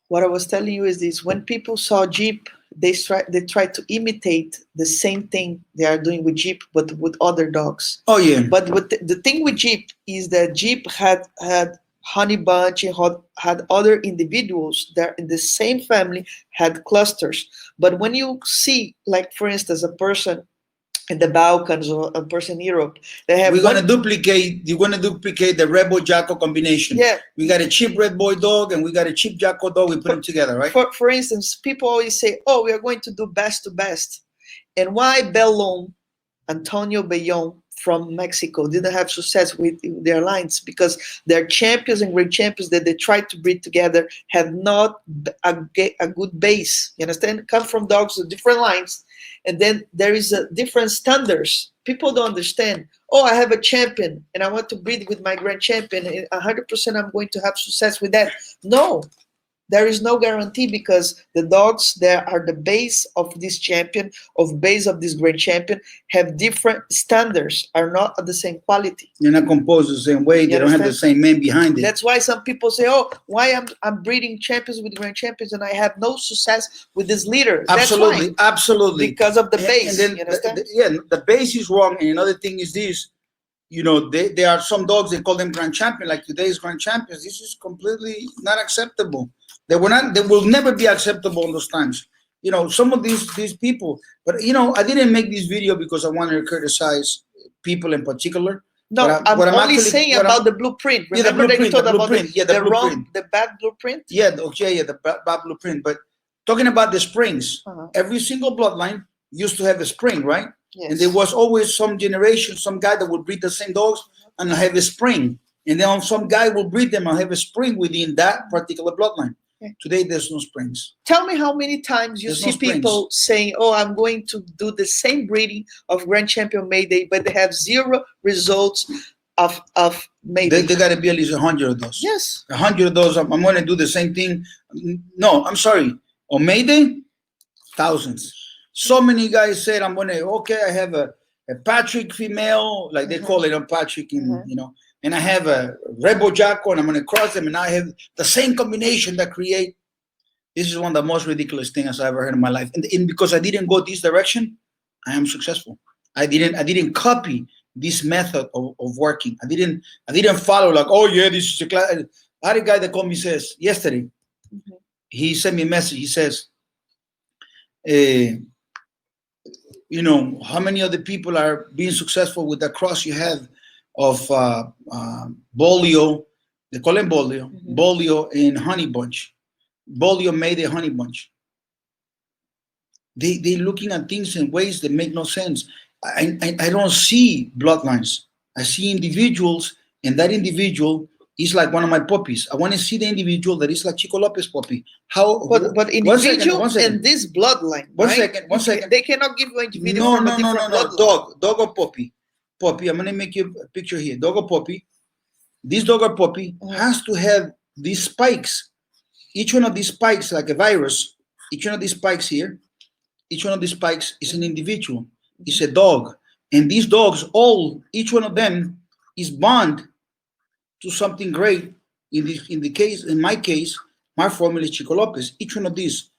What I was telling you is this: when people saw Jeep, they tried to imitate the same thing they are doing with Jeep, but with other dogs. Oh yeah. But the thing with Jeep is that Jeep had Honey Bunch and had other individuals that in the same family had clusters. But when you see, like for instance, a person in the Balkans or a person in Europe, they have. You're gonna duplicate the Red Boy Jacko combination. Yeah. We got a cheap Red Boy dog and we got a cheap Jacko dog. We put them together, right? For instance, people always say, "Oh, we are going to do best to best," and why Bellon, Antonio Bellon from Mexico didn't have success with their lines? Because their champions and great champions that they tried to breed together have not a good base. You understand? Come from dogs with different lines. And then there is a different standards. People don't understand. Oh, I have a champion and I want to breed with my grand champion. And 100% I'm going to have success with that. No, there is no guarantee, because the dogs that are the base of this champion, of base of this grand champion, have different standards, are not at the same quality. They're not composed the same way. They don't have the same man behind it. That's why some people say, "Oh, why I'm breeding champions with grand champions and I have no success with this leader." Absolutely, that's why. Absolutely. Because of the base. And then you understand? the base is wrong. And another thing is this: you know, there are some dogs, they call them grand champion, like today's grand champions. This is completely not acceptable. They will never be acceptable in those times. You know, some of these people, but you know, I didn't make this video because I wanted to criticize people in particular. No, I'm only saying about the blueprint. Remember that you talked about the bad blueprint? Yeah, the bad blueprint. But talking about the springs, every single bloodline used to have a spring, right? Yes. And there was always some generation, some guy that would breed the same dogs and have a spring. And then some guy will breed them and have a spring within that particular bloodline. Okay. Today, there's no springs. Tell me how many times you see people saying, "Oh, I'm going to do the same breeding of Grand Champion Mayday," but they have zero results of Mayday. They got to be at least 100 of those. Yes. 100 of those. I'm going to do the same thing. No, I'm sorry. On Mayday, thousands. So many guys said, "I'm going to, okay, I have a Patrick female," like they call it on Patrick, in, you know, and I have a Rebel Jacko, and I'm going to cross them, and I have the same combination that create. This is one of the most ridiculous things I've ever heard in my life. And because I didn't go this direction, I am successful. I didn't copy this method of working. I didn't follow like, "Oh yeah, this is a class." I had a guy that called me, says yesterday, he sent me a message. He says, you know, how many other people are being successful with the cross you have of Bolio, they call him Bolio, Bolio and Honey Bunch. Bolio made a Honey Bunch. They're looking at things in ways that make no sense. I don't see bloodlines. I see individuals, and that individual is like one of my puppies. I want to see the individual that is like Chico Lopez puppy. How? But individual in this bloodline. One second. They cannot give you individual from a different bloodline. Dog or puppy. Puppy. I'm gonna make you a picture here. Dog or puppy. This dog or puppy has to have these spikes. Each one of these spikes, like a virus. Each one of these spikes here. Each one of these spikes is an individual. It's a dog, and these dogs, each one of them is bond to something great. In my case, my formula is Chico Lopez. Each one of these,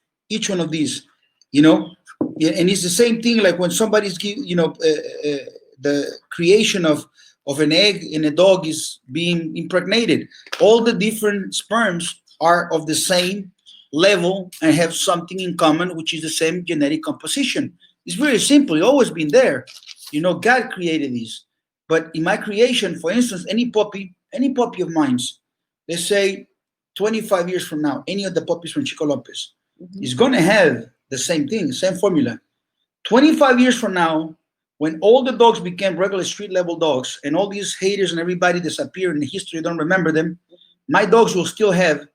you know, and it's the same thing. Like when somebody's the creation of an egg in a dog is being impregnated. All the different sperms are of the same level and have something in common, which is the same genetic composition. It's very simple. It's always been there. You know, God created this. But in my creation, for instance, any puppy of mine, let's say 25 years from now, any of the puppies from Chico Lopez is going to have the same thing, same formula. 25 years from now, when all the dogs became regular street level dogs and all these haters and everybody disappear in the history, don't remember them, my dogs will still have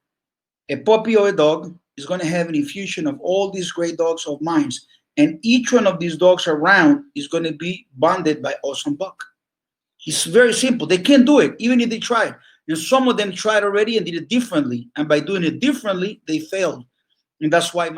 a puppy or a dog is going to have an infusion of all these great dogs of mine. And each one of these dogs around is going to be bonded by Awesome Buck. It's very simple. They can't do it, even if they tried. And some of them tried already and did it differently. And by doing it differently, they failed. And that's why